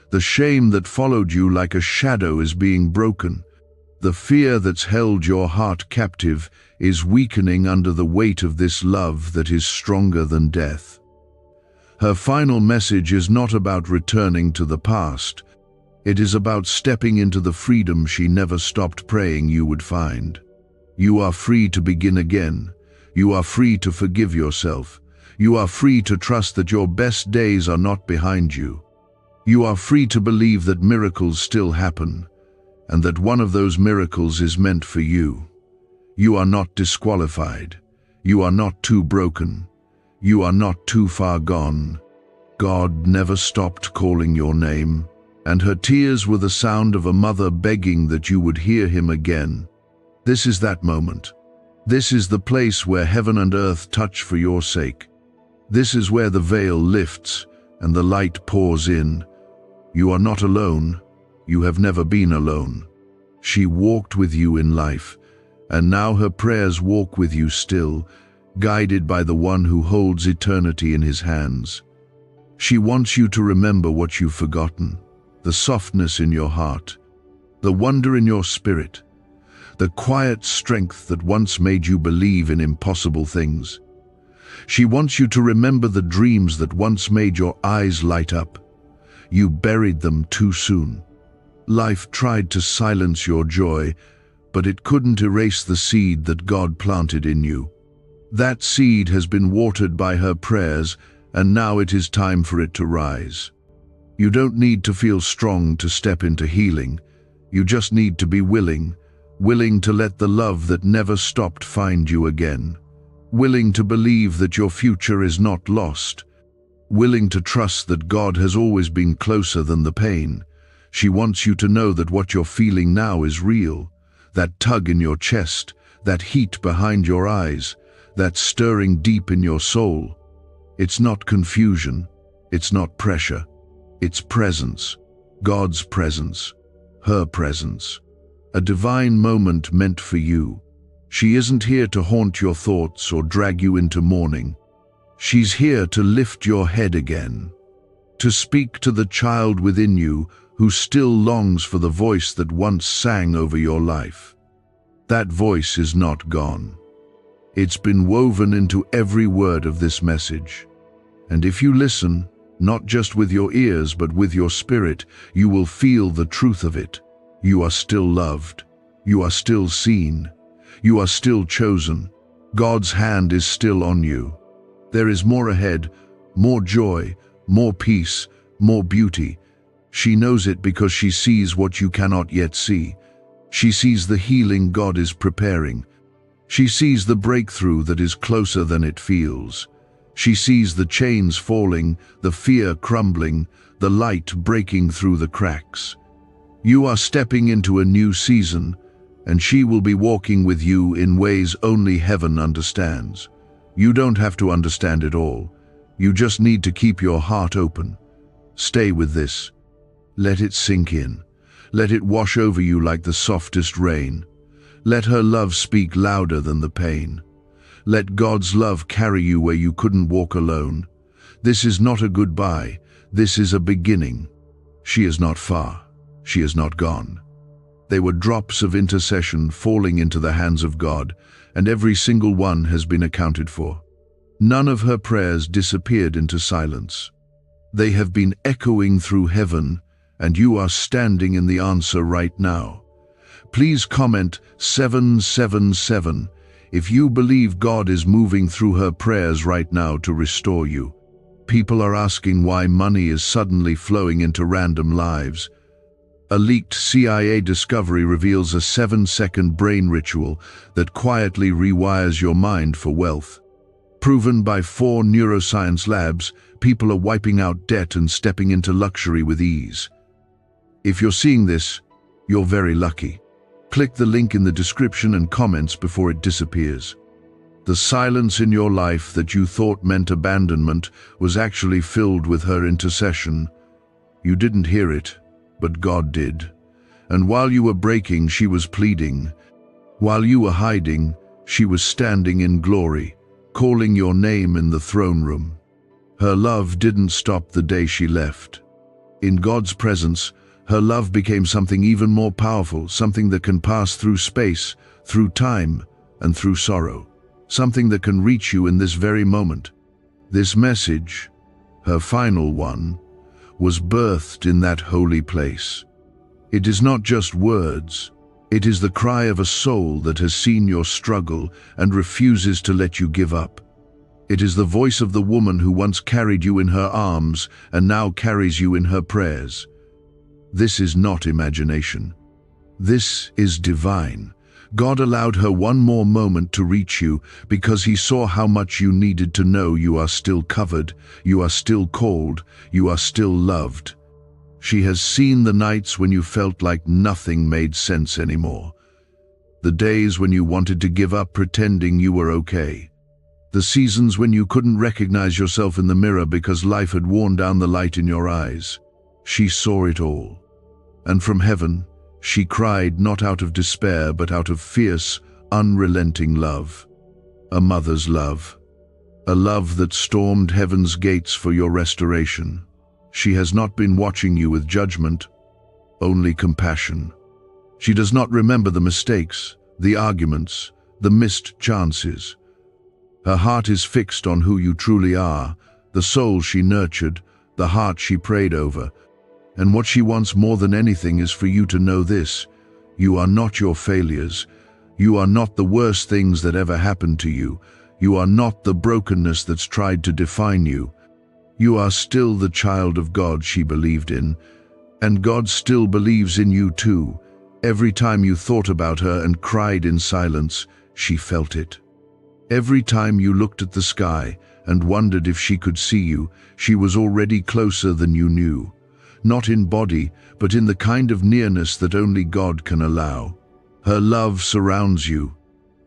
The shame that followed you like a shadow is being broken. The fear that's held your heart captive is weakening under the weight of this love that is stronger than death. Her final message is not about returning to the past. It is about stepping into the freedom she never stopped praying you would find. You are free to begin again. You are free to forgive yourself. You are free to trust that your best days are not behind you. You are free to believe that miracles still happen, and that one of those miracles is meant for you. You are not disqualified. You are not too broken. You are not too far gone. God never stopped calling your name, and her tears were the sound of a mother begging that you would hear Him again. This is that moment. This is the place where heaven and earth touch for your sake. This is where the veil lifts and the light pours in. You are not alone. You have never been alone. She walked with you in life, and now her prayers walk with you still, guided by the one who holds eternity in His hands. She wants you to remember what you've forgotten, the softness in your heart, the wonder in your spirit, the quiet strength that once made you believe in impossible things. She wants you to remember the dreams that once made your eyes light up. You buried them too soon. Life tried to silence your joy, but it couldn't erase the seed that God planted in you. That seed has been watered by her prayers, and now it is time for it to rise. You don't need to feel strong to step into healing. You just need to be willing to let the love that never stopped find you again. Willing to believe that your future is not lost. Willing to trust that God has always been closer than the pain. She wants you to know that what you're feeling now is real. That tug in your chest, that heat behind your eyes, that stirring deep in your soul. It's not confusion, it's not pressure, it's presence. God's presence, her presence. A divine moment meant for you. She isn't here to haunt your thoughts or drag you into mourning. She's here to lift your head again, to speak to the child within you who still longs for the voice that once sang over your life. That voice is not gone. It's been woven into every word of this message. And if you listen, not just with your ears but with your spirit, you will feel the truth of it. You are still loved. You are still seen. You are still chosen. God's hand is still on you. There is more ahead, more joy, more peace, more beauty. She knows it because she sees what you cannot yet see. She sees the healing God is preparing. She sees the breakthrough that is closer than it feels. She sees the chains falling, the fear crumbling, the light breaking through the cracks. You are stepping into a new season, and she will be walking with you in ways only heaven understands. You don't have to understand it all. You just need to keep your heart open. Stay with this. Let it sink in. Let it wash over you like the softest rain. Let her love speak louder than the pain. Let God's love carry you where you couldn't walk alone. This is not a goodbye. This is a beginning. She is not far. She is not gone. They were drops of intercession falling into the hands of God, and every single one has been accounted for. None of her prayers disappeared into silence. They have been echoing through heaven, and you are standing in the answer right now. Please comment 777 if you believe God is moving through her prayers right now to restore you. People are asking why money is suddenly flowing into random lives. A leaked CIA discovery reveals a 7-second brain ritual that quietly rewires your mind for wealth. Proven by 4 neuroscience labs, people are wiping out debt and stepping into luxury with ease. If you're seeing this, you're very lucky. Click the link in the description and comments before it disappears. The silence in your life that you thought meant abandonment was actually filled with her intercession. You didn't hear it, but God did. And while you were breaking, she was pleading. While you were hiding, she was standing in glory, calling your name in the throne room. Her love didn't stop the day she left. In God's presence, her love became something even more powerful, something that can pass through space, through time, and through sorrow. Something that can reach you in this very moment. This message, her final one, was birthed in that holy place. It is not just words. It is the cry of a soul that has seen your struggle and refuses to let you give up. It is the voice of the woman who once carried you in her arms and now carries you in her prayers. This is not imagination. This is divine. God allowed her one more moment to reach you because He saw how much you needed to know you are still covered, you are still called, you are still loved. She has seen the nights when you felt like nothing made sense anymore. The days when you wanted to give up pretending you were okay. The seasons when you couldn't recognize yourself in the mirror because life had worn down the light in your eyes. She saw it all. And from heaven, she cried not out of despair but out of fierce, unrelenting love. A mother's love. A love that stormed heaven's gates for your restoration. She has not been watching you with judgment, only compassion. She does not remember the mistakes, the arguments, the missed chances. Her heart is fixed on who you truly are, the soul she nurtured, the heart she prayed over. And what she wants more than anything is for you to know this: you are not your failures. You are not the worst things that ever happened to you. You are not the brokenness that's tried to define you. You are still the child of God she believed in, and God still believes in you too. Every time you thought about her and cried in silence, she felt it. Every time you looked at the sky and wondered if she could see you, she was already closer than you knew. Not in body, but in the kind of nearness that only God can allow. Her love surrounds you.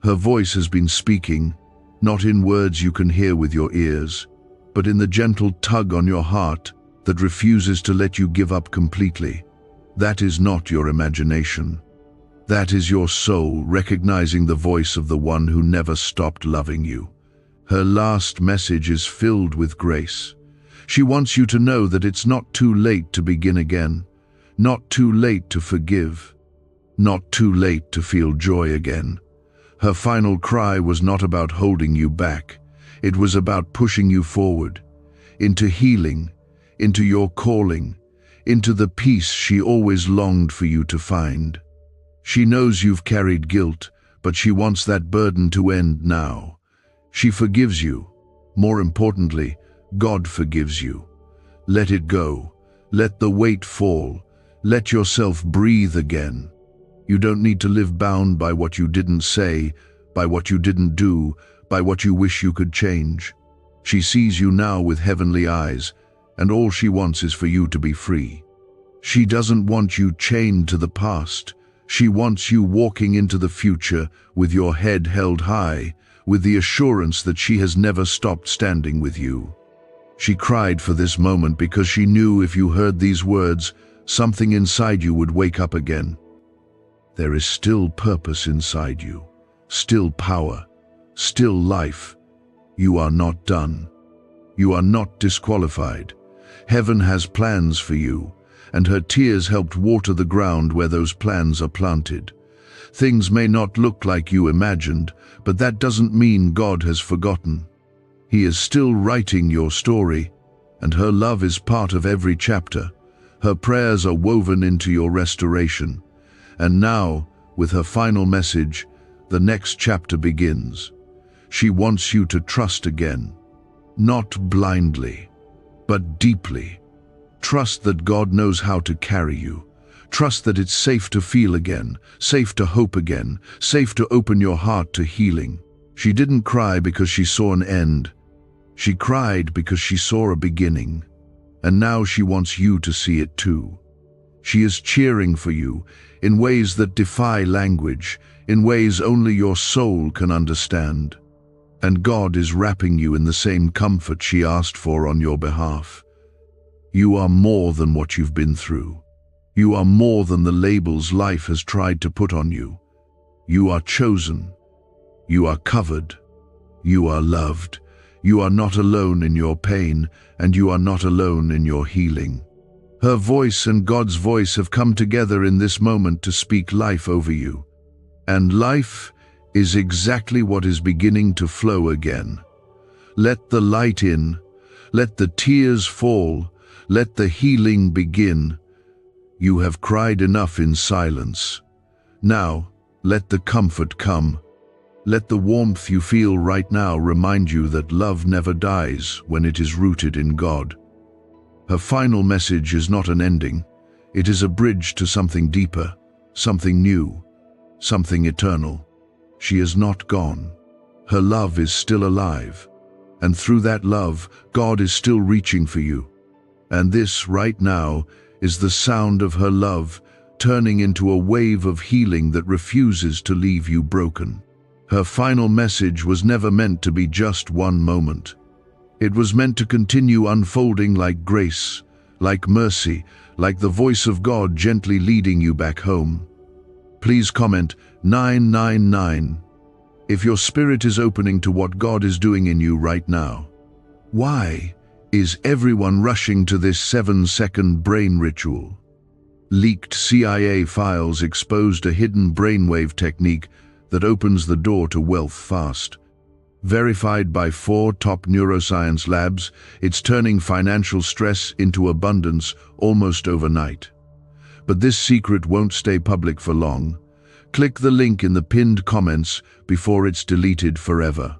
Her voice has been speaking, not in words you can hear with your ears, but in the gentle tug on your heart that refuses to let you give up completely. That is not your imagination. That is your soul recognizing the voice of the one who never stopped loving you. Her last message is filled with grace. She wants you to know that it's not too late to begin again, not too late to forgive, not too late to feel joy again. Her final cry was not about holding you back. It was about pushing you forward, into healing, into your calling, into the peace she always longed for you to find. She knows you've carried guilt, but she wants that burden to end now. She forgives you. More importantly, God forgives you. Let it go. Let the weight fall. Let yourself breathe again. You don't need to live bound by what you didn't say, by what you didn't do, by what you wish you could change. She sees you now with heavenly eyes, and all she wants is for you to be free. She doesn't want you chained to the past. She wants you walking into the future with your head held high, with the assurance that she has never stopped standing with you. She cried for this moment because she knew if you heard these words, something inside you would wake up again. There is still purpose inside you, still power, still life. You are not done. You are not disqualified. Heaven has plans for you, and her tears helped water the ground where those plans are planted. Things may not look like you imagined, but that doesn't mean God has forgotten. He is still writing your story, and her love is part of every chapter. Her prayers are woven into your restoration. And now, with her final message, the next chapter begins. She wants you to trust again, not blindly, but deeply. Trust that God knows how to carry you. Trust that it's safe to feel again, safe to hope again, safe to open your heart to healing. She didn't cry because she saw an end. She cried because she saw a beginning. And now she wants you to see it too. She is cheering for you in ways that defy language, in ways only your soul can understand. And God is wrapping you in the same comfort she asked for on your behalf. You are more than what you've been through. You are more than the labels life has tried to put on you. You are chosen. You are covered. You are loved. You are not alone in your pain, and you are not alone in your healing. Her voice and God's voice have come together in this moment to speak life over you. And life is exactly what is beginning to flow again. Let the light in. Let the tears fall. Let the healing begin. You have cried enough in silence. Now, let the comfort come. Let the warmth you feel right now remind you that love never dies when it is rooted in God. Her final message is not an ending. It is a bridge to something deeper, something new, something eternal. She is not gone. Her love is still alive. And through that love, God is still reaching for you. And this, right now, is the sound of her love turning into a wave of healing that refuses to leave you broken. Her final message was never meant to be just one moment. It was meant to continue unfolding like grace, like mercy, like the voice of God gently leading you back home. Please comment 999 if your spirit is opening to what God is doing in you right now. Why is everyone rushing to this 7-second brain ritual? Leaked CIA files exposed a hidden brainwave technique that opens the door to wealth fast. Verified by 4 top neuroscience labs, it's turning financial stress into abundance almost overnight. But this secret won't stay public for long. Click the link in the pinned comments before it's deleted forever.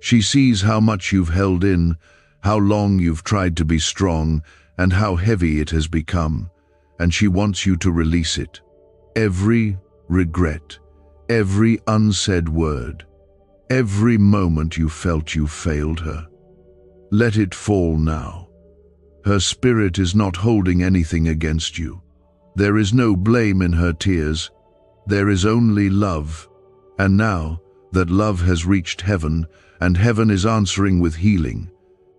She sees how much you've held in, how long you've tried to be strong, and how heavy it has become, and she wants you to release it. Every regret, every unsaid word, every moment you felt you failed her. Let it fall now. Her spirit is not holding anything against you. There is no blame in her tears. There is only love. And now that love has reached heaven, and heaven is answering with healing,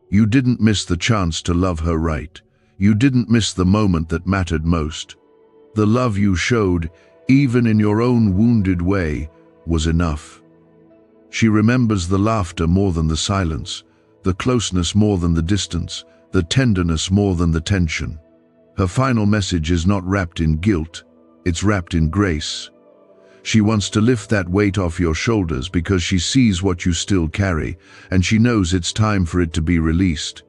you didn't miss the chance to love her right. You didn't miss the moment that mattered most. The love you showed, even in your own wounded way, was enough. She remembers the laughter more than the silence, the closeness more than the distance, the tenderness more than the tension. Her final message is not wrapped in guilt, it's wrapped in grace. She wants to lift that weight off your shoulders because she sees what you still carry, and she knows it's time for it to be released.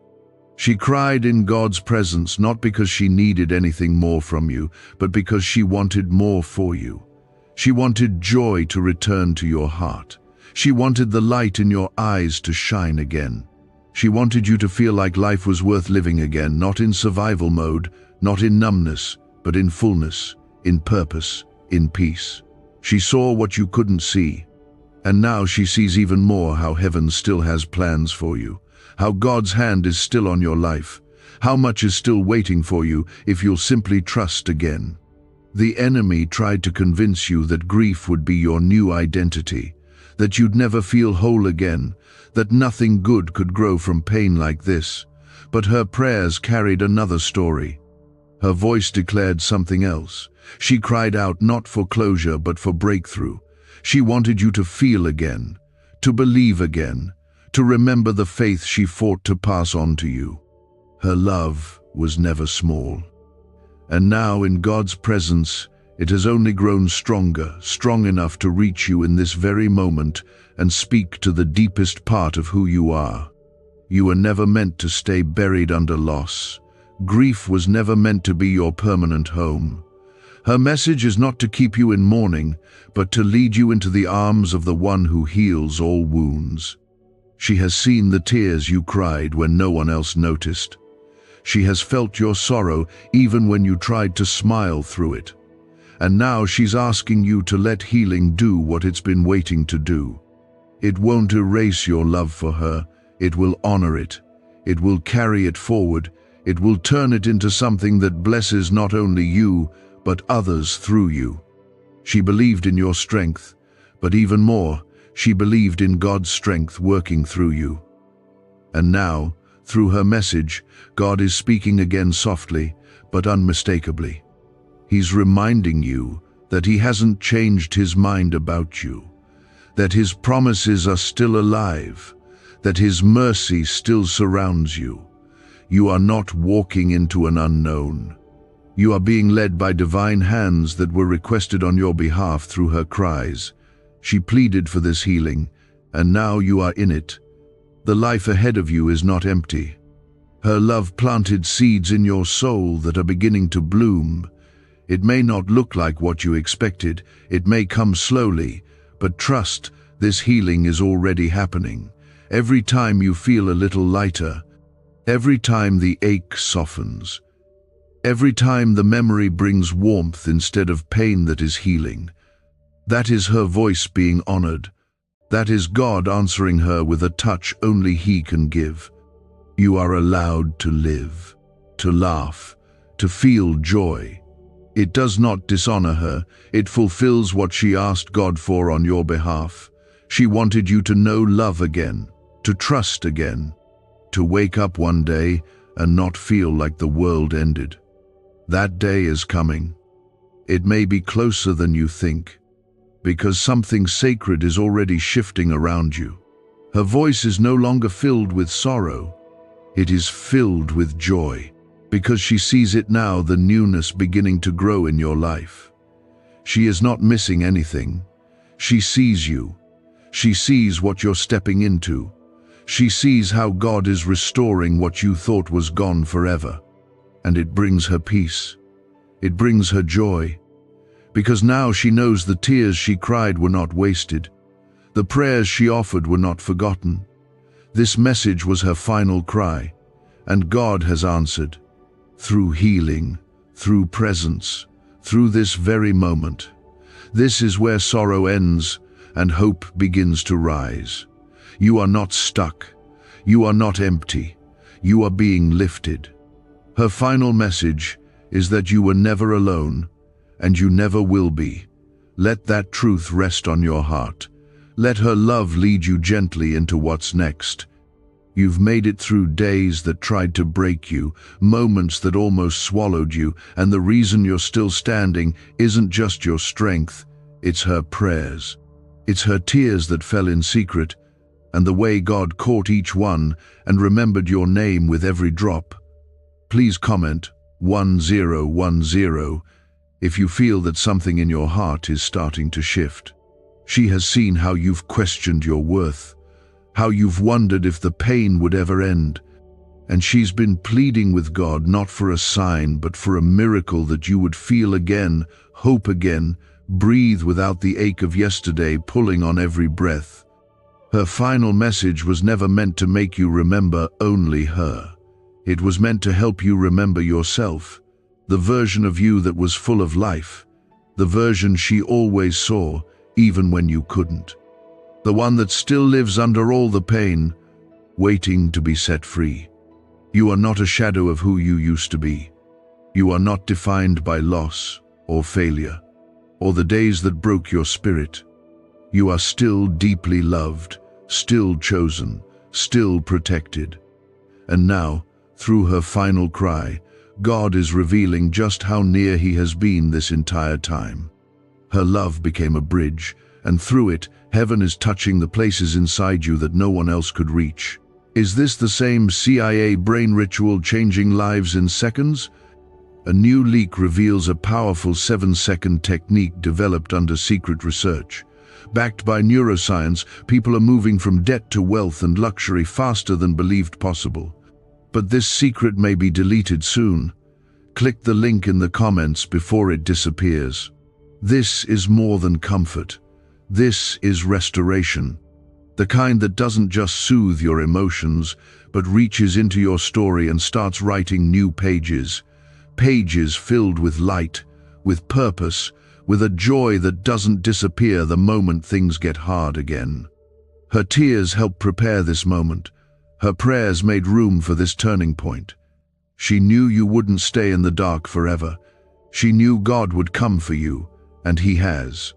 She cried in God's presence not because she needed anything more from you, but because she wanted more for you. She wanted joy to return to your heart. She wanted the light in your eyes to shine again. She wanted you to feel like life was worth living again, not in survival mode, not in numbness, but in fullness, in purpose, in peace. She saw what you couldn't see, and now she sees even more how heaven still has plans for you, how God's hand is still on your life, how much is still waiting for you if you'll simply trust again. The enemy tried to convince you that grief would be your new identity, that you'd never feel whole again, that nothing good could grow from pain like this. But her prayers carried another story. Her voice declared something else. She cried out not for closure but for breakthrough. She wanted you to feel again, to believe again, to remember the faith she fought to pass on to you. Her love was never small. And now in God's presence, it has only grown stronger, strong enough to reach you in this very moment and speak to the deepest part of who you are. You were never meant to stay buried under loss. Grief was never meant to be your permanent home. Her message is not to keep you in mourning, but to lead you into the arms of the one who heals all wounds. She has seen the tears you cried when no one else noticed. She has felt your sorrow even when you tried to smile through it. And now she's asking you to let healing do what it's been waiting to do. It won't erase your love for her. It will honor it. It will carry it forward. It will turn it into something that blesses not only you, but others through you. She believed in your strength, but even more, she believed in God's strength working through you. And now, through her message, God is speaking again softly, but unmistakably. He's reminding you that He hasn't changed His mind about you, that His promises are still alive, that His mercy still surrounds you. You are not walking into an unknown. You are being led by divine hands that were requested on your behalf through her cries. She pleaded for this healing, and now you are in it. The life ahead of you is not empty. Her love planted seeds in your soul that are beginning to bloom. It may not look like what you expected, it may come slowly, but trust, this healing is already happening. Every time you feel a little lighter, every time the ache softens, every time the memory brings warmth instead of pain that is healing, that is her voice being honored. That is God answering her with a touch only He can give. You are allowed to live, to laugh, to feel joy. It does not dishonor her, it fulfills what she asked God for on your behalf. She wanted you to know love again, to trust again, to wake up one day and not feel like the world ended. That day is coming. It may be closer than you think, because something sacred is already shifting around you. Her voice is no longer filled with sorrow. It is filled with joy, because she sees it now, the newness beginning to grow in your life. She is not missing anything. She sees you. She sees what you're stepping into. She sees how God is restoring what you thought was gone forever. And it brings her peace. It brings her joy. Because now she knows the tears she cried were not wasted. The prayers she offered were not forgotten. This message was her final cry, and God has answered. Through healing, through presence, through this very moment. This is where sorrow ends and hope begins to rise. You are not stuck. You are not empty. You are being lifted. Her final message is that you were never alone, and you never will be. Let that truth rest on your heart. Let her love lead you gently into what's next. You've made it through days that tried to break you, moments that almost swallowed you, and the reason you're still standing isn't just your strength, it's her prayers. It's her tears that fell in secret, and the way God caught each one and remembered your name with every drop. Please comment 1010 if you feel that something in your heart is starting to shift. She has seen how you've questioned your worth, how you've wondered if the pain would ever end, and she's been pleading with God not for a sign but for a miracle that you would feel again, hope again, breathe without the ache of yesterday pulling on every breath. Her final message was never meant to make you remember only her. It was meant to help you remember yourself, the version of you that was full of life, the version she always saw, even when you couldn't. The one that still lives under all the pain, waiting to be set free. You are not a shadow of who you used to be. You are not defined by loss or failure, or the days that broke your spirit. You are still deeply loved, still chosen, still protected. And now, through her final cry, God is revealing just how near He has been this entire time. Her love became a bridge, and through it, heaven is touching the places inside you that no one else could reach. Is this the same CIA brain ritual changing lives in seconds? A new leak reveals a powerful 7-second technique developed under secret research. Backed by neuroscience, people are moving from debt to wealth and luxury faster than believed possible. But this secret may be deleted soon. Click the link in the comments before it disappears. This is more than comfort. This is restoration. The kind that doesn't just soothe your emotions, but reaches into your story and starts writing new pages. Pages filled with light, with purpose, with a joy that doesn't disappear the moment things get hard again. Her tears helped prepare this moment. Her prayers made room for this turning point. She knew you wouldn't stay in the dark forever. She knew God would come for you, and He has.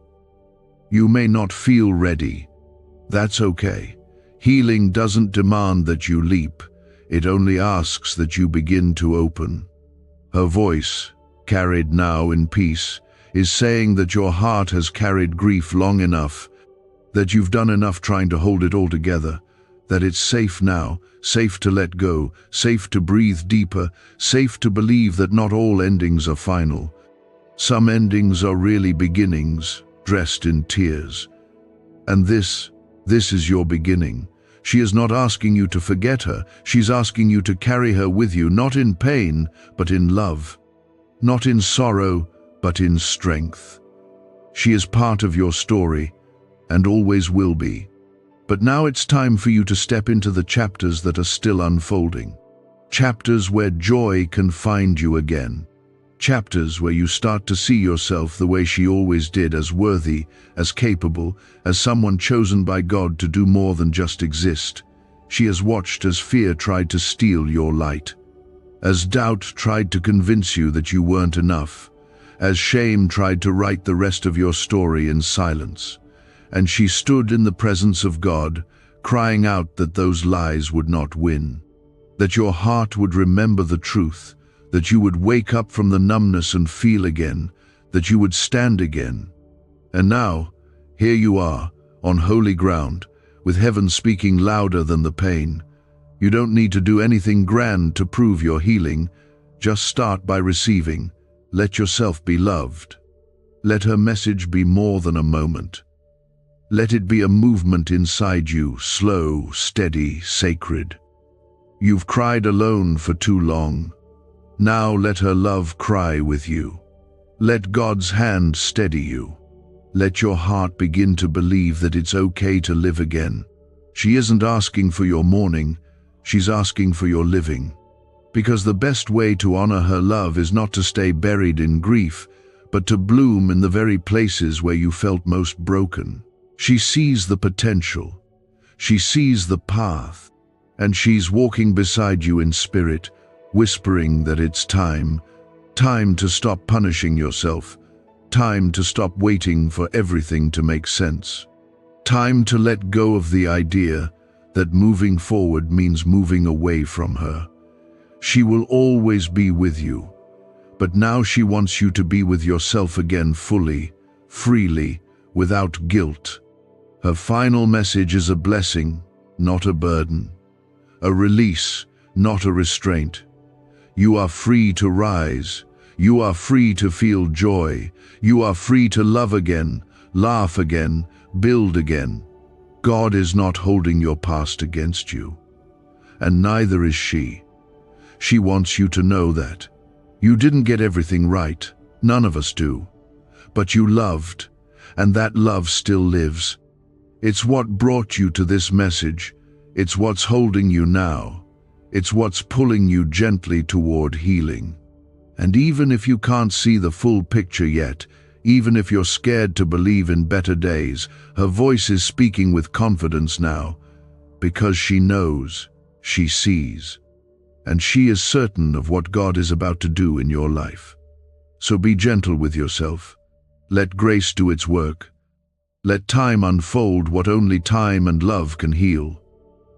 You may not feel ready. That's okay. Healing doesn't demand that you leap. It only asks that you begin to open. Her voice, carried now in peace, is saying that your heart has carried grief long enough, that you've done enough trying to hold it all together, that it's safe now, safe to let go, safe to breathe deeper, safe to believe that not all endings are final. Some endings are really beginnings, dressed in tears. And this is your beginning. She is not asking you to forget her. She's asking you to carry her with you, not in pain, but in love. Not in sorrow, but in strength. She is part of your story, and always will be. But now it's time for you to step into the chapters that are still unfolding. Chapters where joy can find you again. Chapters where you start to see yourself the way she always did, as worthy, as capable, as someone chosen by God to do more than just exist. She has watched as fear tried to steal your light, as doubt tried to convince you that you weren't enough, as shame tried to write the rest of your story in silence. And she stood in the presence of God, crying out that those lies would not win, that your heart would remember the truth, that you would wake up from the numbness and feel again, that you would stand again. And now, here you are, on holy ground, with heaven speaking louder than the pain. You don't need to do anything grand to prove your healing. Just start by receiving. Let yourself be loved. Let her message be more than a moment. Let it be a movement inside you, slow, steady, sacred. You've cried alone for too long. Now let her love cry with you. Let God's hand steady you. Let your heart begin to believe that it's okay to live again. She isn't asking for your mourning, she's asking for your living. Because the best way to honor her love is not to stay buried in grief, but to bloom in the very places where you felt most broken. She sees the potential. She sees the path. And she's walking beside you in spirit, whispering that it's time to stop punishing yourself, time to stop waiting for everything to make sense, time to let go of the idea that moving forward means moving away from her. She will always be with you, but now she wants you to be with yourself again fully, freely, without guilt. Her final message is a blessing, not a burden. A release, not a restraint. You are free to rise. You are free to feel joy. You are free to love again, laugh again, build again. God is not holding your past against you. And neither is she. She wants you to know that. You didn't get everything right. None of us do. But you loved, and that love still lives. It's what brought you to this message. It's what's holding you now. It's what's pulling you gently toward healing. And even if you can't see the full picture yet, even if you're scared to believe in better days, her voice is speaking with confidence now, because she knows, she sees, and she is certain of what God is about to do in your life. So be gentle with yourself. Let grace do its work. Let time unfold what only time and love can heal.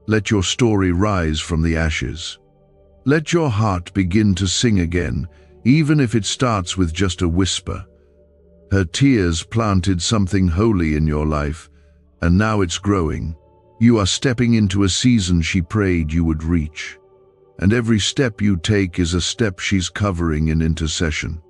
Let your story rise from the ashes. Let your heart begin to sing again, even if it starts with just a whisper. Her tears planted something holy in your life, and now it's growing. You are stepping into a season she prayed you would reach. And every step you take is a step she's covering in intercession.